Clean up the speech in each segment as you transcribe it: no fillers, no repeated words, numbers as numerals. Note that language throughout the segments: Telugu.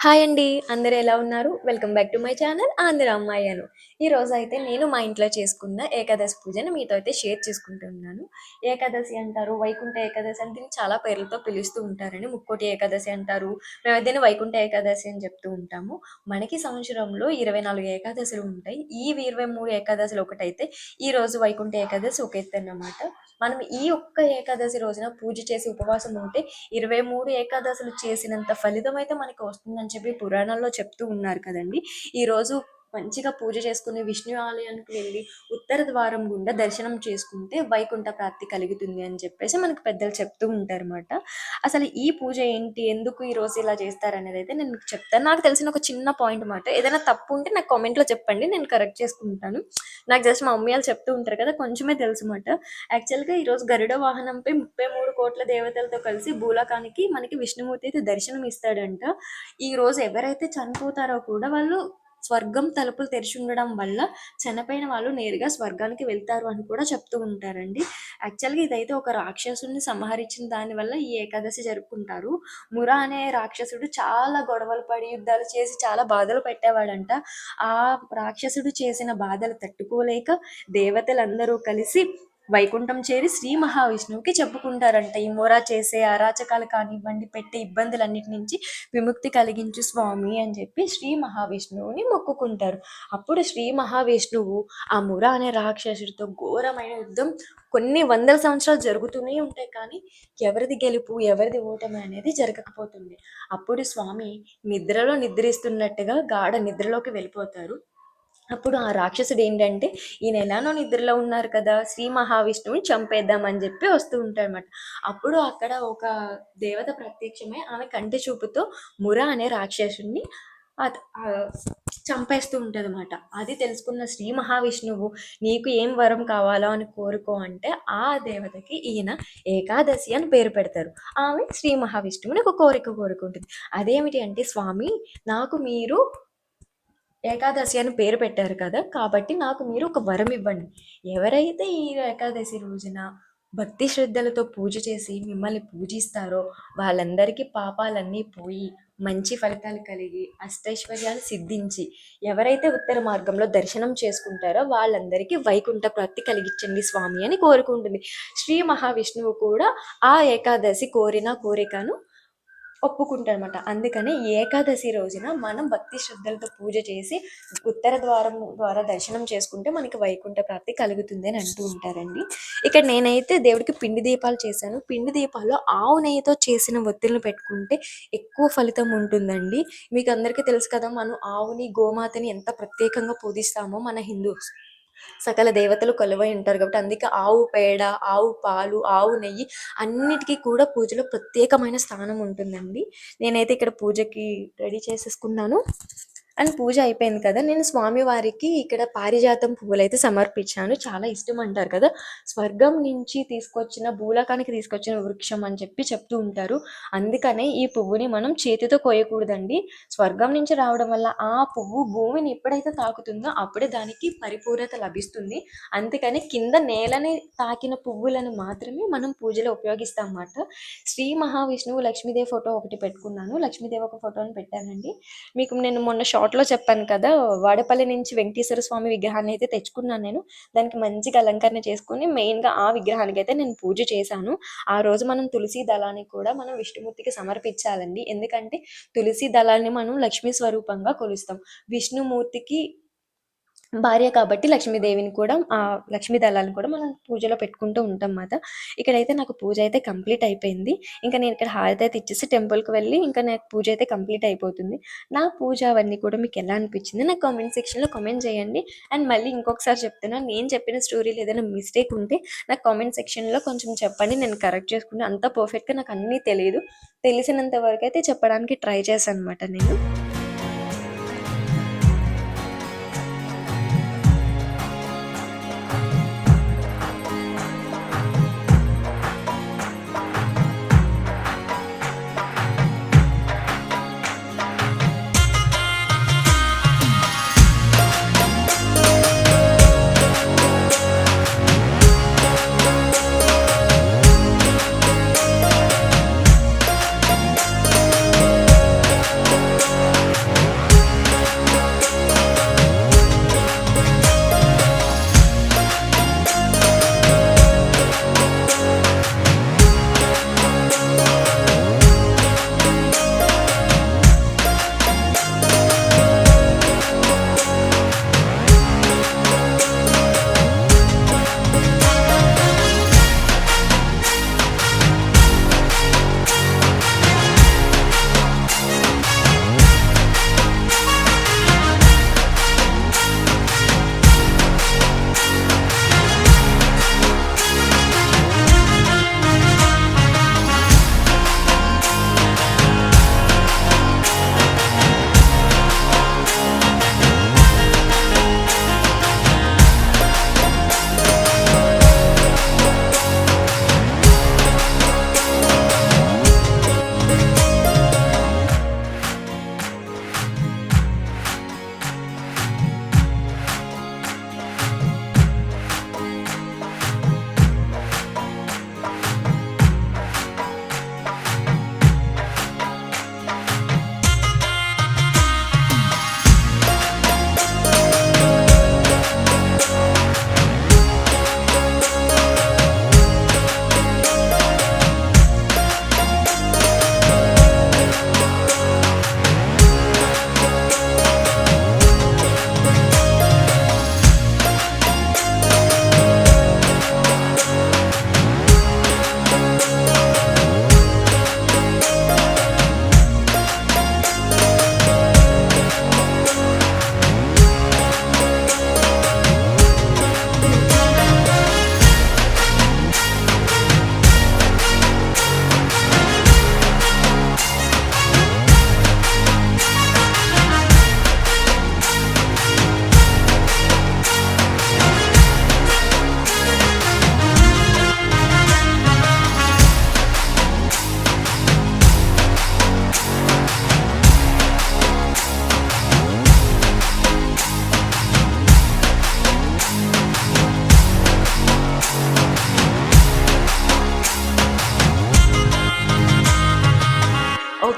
హాయ్ అండి. అందరూ ఎలా ఉన్నారు? Welcome back to my channel Andhra అమ్మాయి అను. ఈరోజైతే నేను మా ఇంట్లో చేసుకున్న ఏకాదశి పూజని మీతో అయితే షేర్ చేసుకుంటున్నాను. ఏకాదశి అంటారు, వైకుంఠ ఏకాదశి అని దీన్ని చాలా పేర్లతో పిలుస్తూ ఉంటారండి. ముక్కోటి ఏకాదశి అంటారు. మేమైతే దీన్ని వైకుంఠ ఏకాదశి అని చెప్తూ ఉంటాము. మనకి సంవత్సరంలో 24 ఏకాదశులు ఉంటాయి. ఈ 23 ఏకాదశులు ఒకటైతే ఈరోజు వైకుంఠ ఏకాదశి ఒక ఎత్తన్నమాట. మనం ఈ ఒక్క ఏకాదశి రోజున పూజ చేసి ఉపవాసం ఉంటే 23 ఏకాదశులు చేసినంత ఫలితం అయితే మనకి వస్తుందని చెప్పి పురాణాల్లో చెప్తూ ఉన్నారు కదండి. ఈరోజు మంచిగా పూజ చేసుకుని విష్ణు ఆలయానికి వెళ్ళి ఉత్తర ద్వారం గుండా దర్శనం చేసుకుంటే వైకుంఠ ప్రాప్తి కలుగుతుంది అని చెప్పేసి మనకి పెద్దలు చెప్తూ ఉంటారన్నమాట. అసలు ఈ పూజ ఏంటి, ఎందుకు ఈ రోజు ఇలా చేస్తారనేది అయితే నేను మీకు చెప్తాను. నాకు తెలిసిన ఒక చిన్న పాయింట్ మాట, ఏదైనా తప్పు ఉంటే నాకు కామెంట్లో చెప్పండి, నేను కరెక్ట్ చేసుకుంటాను. నాకు జస్ట్ మా మమ్మీ వాళ్ళు చెప్తూ ఉంటారు కదా, కొంచెమే తెలుసు మాట. యాక్చువల్గా ఈరోజు గరుడ వాహనంపై 33 కోట్ల దేవతలతో కలిసి భూలోకానికి మనకి విష్ణుమూర్తి అయితే దర్శనం ఇస్తాడంట. ఈ రోజు ఎవరైతే చనిపోతారో కూడా వాళ్ళు స్వర్గం తలుపులు తెరిచి ఉండడం వల్ల చనిపోయిన వాళ్ళు నేరుగా స్వర్గానికి వెళ్తారు అని కూడా చెప్తూ ఉంటారండి. యాక్చువల్గా ఇదైతే ఒక రాక్షసుడిని సంహరించిన దాని వల్ల ఈ ఏకాదశి జరుపుకుంటారు. మురా అనే రాక్షసుడు చాలా గొడవలు పడి యుద్ధాలు చేసి చాలా బాధలు పెట్టేవాడంట. ఆ రాక్షసుడు చేసిన బాధలు తట్టుకోలేక దేవతలందరూ కలిసి వైకుంఠం చేరి శ్రీ మహావిష్ణువుకి చెప్పుకుంటారంట. ఈ మొరా చేసే అరాచకాలు కానివ్వండి, పెట్టే ఇబ్బందులన్నిటి నుంచి విముక్తి కలిగించు స్వామి అని చెప్పి శ్రీ మహావిష్ణువుని మొక్కుకుంటారు. అప్పుడు శ్రీ మహావిష్ణువు ఆ మురా అనే రాక్షసుడితో ఘోరమైన యుద్ధం కొన్ని వందల సంవత్సరాలు జరుగుతూనే ఉంటాయి, కానీ ఎవరిది గెలుపు ఎవరిది ఓటమి అనేది జరగకపోతుంది. అప్పుడు స్వామి నిద్రలో నిద్రిస్తున్నట్టుగా గాఢ నిద్రలోకి వెళ్ళిపోతారు. అప్పుడు ఆ రాక్షసుడు ఏంటంటే, ఈయన ఎలానో నిద్రలో ఉన్నారు కదా, శ్రీ మహావిష్ణువుని చంపేద్దామని చెప్పి వస్తూ ఉంటాడనమాట. అప్పుడు అక్కడ ఒక దేవత ప్రత్యక్షమై ఆమె కంటి చూపుతో మురా అనే రాక్షసుడిని చంపేస్తూ ఉంటదన్నమాట. అది తెలుసుకున్న శ్రీ మహావిష్ణువు నీకు ఏం వరం కావాలో అని కోరుకో అంటే ఆ దేవతకి ఈయన ఏకాదశి అని పేరు పెడతారు. ఆమె శ్రీ మహావిష్ణువుని ఒక కోరిక కోరుకుంటుంది. అదేమిటి అంటే, స్వామి నాకు మీరు ఏకాదశి అని పేరు పెట్టారు కదా, కాబట్టి నాకు మీరు ఒక వరం ఇవ్వండి. ఎవరైతే ఈ ఏకాదశి రోజున భక్తి శ్రద్ధలతో పూజ చేసి మిమ్మల్ని పూజిస్తారో వాళ్ళందరికీ పాపాలన్నీ పోయి మంచి ఫలితాలు కలిగి అష్టైశ్వర్యాలు సిద్ధించి ఎవరైతే ఉత్తర మార్గంలో దర్శనం చేసుకుంటారో వాళ్ళందరికీ వైకుంఠ ప్రాప్తి కలిగించండి స్వామి అని కోరుకుంటుంది. శ్రీ మహావిష్ణువు కూడా ఆ ఏకాదశి కోరిన కోరికను ఒప్పుకుంటారనమాట. అందుకని ఏకాదశి రోజున మనం భక్తి శ్రద్ధలతో పూజ చేసి ఉత్తర ద్వారం ద్వారా దర్శనం చేసుకుంటే మనకి వైకుంఠ ప్రాప్తి కలుగుతుంది అని అంటూ ఉంటారండి. ఇక్కడ నేనైతే దేవుడికి పిండి దీపాలు చేశాను. పిండి దీపాల్లో ఆవు నెయ్యితో చేసిన ఒత్తులను పెట్టుకుంటే ఎక్కువ ఫలితం ఉంటుందండి. మీకు అందరికీ తెలుసు కదా, మనం ఆవుని గోమాతని ఎంత ప్రత్యేకంగా పూజిస్తామో మన హిందూస్ సకల దేవతలు కొలువై ఉంటారు కాబట్టి, అందుకే ఆవు పేడ, ఆవు పాలు, ఆవు నెయ్యి అన్నిటికీ కూడా పూజలో ప్రత్యేకమైన స్థానం ఉంటుందండి. నేనైతే ఇక్కడ పూజకి రెడీ చేసేసుకున్నాను. అండ్ పూజ అయిపోయింది కదా, నేను స్వామివారికి ఇక్కడ పారిజాతం పువ్వులైతే సమర్పించాను. చాలా ఇష్టం అంటారు కదా, స్వర్గం నుంచి తీసుకొచ్చిన భూలోకానికి తీసుకొచ్చిన వృక్షం అని చెప్పి చెప్తూ ఉంటారు. అందుకనే ఈ పువ్వుని మనం చేతితో కోయకూడదండి. స్వర్గం నుంచి రావడం వల్ల ఆ పువ్వు భూమిని ఎప్పుడైతే తాకుతుందో అప్పుడే దానికి పరిపూర్ణత లభిస్తుంది. అందుకని కింద నేలని తాకిన పువ్వులను మాత్రమే మనం పూజలో ఉపయోగిస్తాం అన్నమాట. శ్రీ మహావిష్ణువు లక్ష్మీదేవి ఫోటో ఒకటి పెట్టుకున్నాను. లక్ష్మీదేవి ఒక ఫోటోని పెట్టానండి. మీకు నేను మొన్న షార్ట్లో చెప్పాను కదా, వాడపల్లి నుంచి వెంకటేశ్వర స్వామి విగ్రహాన్ని అయితే తెచ్చుకున్నాను నేను. దానికి మంచిగా అలంకరణ చేసుకుని మెయిన్గా ఆ విగ్రహానికి అయితే నేను పూజ చేశాను. ఆ రోజు మనం తులసి దళాన్ని కూడా మనం విష్ణుమూర్తికి సమర్పించాలండి. ఎందుకంటే తులసి దళాన్ని మనం లక్ష్మీ స్వరూపంగా కొలుస్తాం. విష్ణుమూర్తికి భార్య కాబట్టి లక్ష్మీదేవిని కూడా ఆ లక్ష్మీ దళాలను కూడా మనం పూజలో పెట్టుకుంటూ ఉంటాం అన్నమాట. ఇక్కడైతే నాకు పూజ అయితే కంప్లీట్ అయిపోయింది. ఇంకా నేను ఇక్కడ హారతి అయితే ఇచ్చేసి టెంపుల్కి వెళ్ళి ఇంకా నాకు పూజ అయితే కంప్లీట్ అయిపోతుంది. నా పూజ అవన్నీ కూడా మీకు ఎలా అనిపించింది నాకు కామెంట్ సెక్షన్లో కామెంట్ చేయండి. అండ్ మళ్ళీ ఇంకొకసారి చెప్తున్నాను, నేను చెప్పిన స్టోరీలో ఏదైనా మిస్టేక్ ఉంటే నాకు కామెంట్ సెక్షన్లో కొంచెం చెప్పండి, నేను కరెక్ట్ చేసుకుంటే. అంత పర్ఫెక్ట్గా నాకు అన్నీ తెలియదు, తెలిసినంత వరకు అయితే చెప్పడానికి ట్రై చేశాను అనమాట నేను.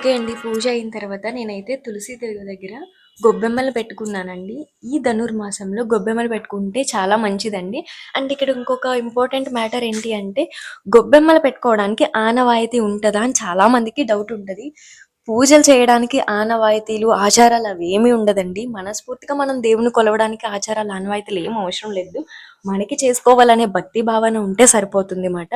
ఓకే అండి. పూజ అయిన తర్వాత నేనైతే తులసి దగ్గర గొబ్బెమ్మలు పెట్టుకున్నానండి. ఈ ధనుర్మాసంలో గొబ్బెమ్మలు పెట్టుకుంటే చాలా మంచిదండి. అండ్ ఇక్కడ ఇంకొక ఇంపార్టెంట్ మ్యాటర్ ఏంటి అంటే, గొబ్బెమ్మలు పెట్టుకోవడానికి ఆనవాయితీ ఉంటదా అని చాలా మందికి డౌట్ ఉంటది. పూజలు చేయడానికి ఆనవాయితీలు, ఆచారాలు అవేమీ ఉండదండి. మనస్ఫూర్తిగా మనం దేవుని కొలవడానికి ఆచారాలు, ఆనవాయితీలు ఏం అవసరం లేదు. మనకి చేసుకోవాలనే భక్తి భావన ఉంటే సరిపోతుంది మాట.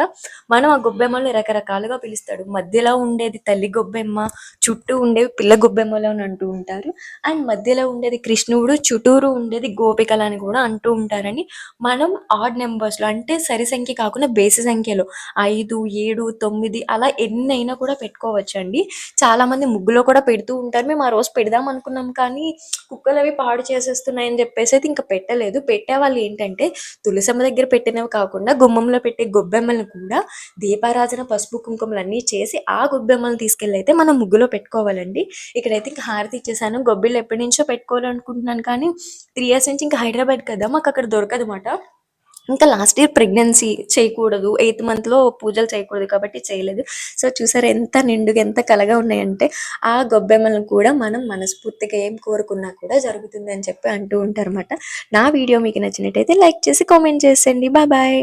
మనం ఆ గొబ్బెమ్మల్ని రకరకాలుగా పిలుస్తాడు. మధ్యలో ఉండేది తల్లి గొబ్బెమ్మ, చుట్టూ ఉండేవి పిల్ల గొబ్బెమ్మలు అని అంటూ ఉంటారు. అండ్ మధ్యలో ఉండేది కృష్ణుడు, చుట్టూరు ఉండేది గోపికలు అని కూడా అంటూ ఉంటారని. మనం ఆడ్ నెంబర్స్‌లో అంటే సరి సంఖ్య కాకుండా బేసి సంఖ్యలో 5, 7, 9 అలా ఎన్నైనా కూడా పెట్టుకోవచ్చండి. చాలామంది ముగ్గులో కూడా పెడుతూ ఉంటారు. మేము ఆ రోజు పెడదాం అనుకున్నాం కానీ కుక్కలవి పాడు చేసేస్తున్నాయని చెప్పేసి అయితే ఇంక పెట్టలేదు. పెట్టేవాళ్ళు ఏంటంటే తులసమ్మ దగ్గర పెట్టినవి కాకుండా గుమ్మంలో పెట్టే గొబ్బెమ్మలను కూడా దీపారాధన, పసుపు, కుంకుమలన్నీ చేసి ఆ గొబ్బెమ్మలను తీసుకెళ్ళి అయితే మనం ముగ్గులో పెట్టుకోవాలండి. ఇక్కడైతే ఇంక హారతి ఇచ్చేసాను. గొబ్బిళ్ళు ఎప్పటినుంచో పెట్టుకోవాలనుకుంటున్నాను కానీ 3 ఇయర్స్ నుంచి ఇంకా హైదరాబాద్ కదా! మాకక్కడ దొరకదమాట. ఇంకా లాస్ట్ ఇయర్ ప్రెగ్నెన్సీ చేయకూడదు. 8థ్ మంత్‌లో పూజలు చేయకూడదు కాబట్టి చేయలేదు. సో, చూసారా ఎంత నిండుగా, ఎంత కళగా ఉన్నాయంటే, ఆ గొబ్బెమ్మలను కూడా మనం మనస్ఫూర్తిగా ఏం కోరుకున్నా కూడా జరుగుతుంది అని చెప్పి అంటూ ఉంటారన్నమాట. నా వీడియో మీకు నచ్చినట్టయితే లైక్ చేసి, కామెంట్ చేసేయండి. బాయ్.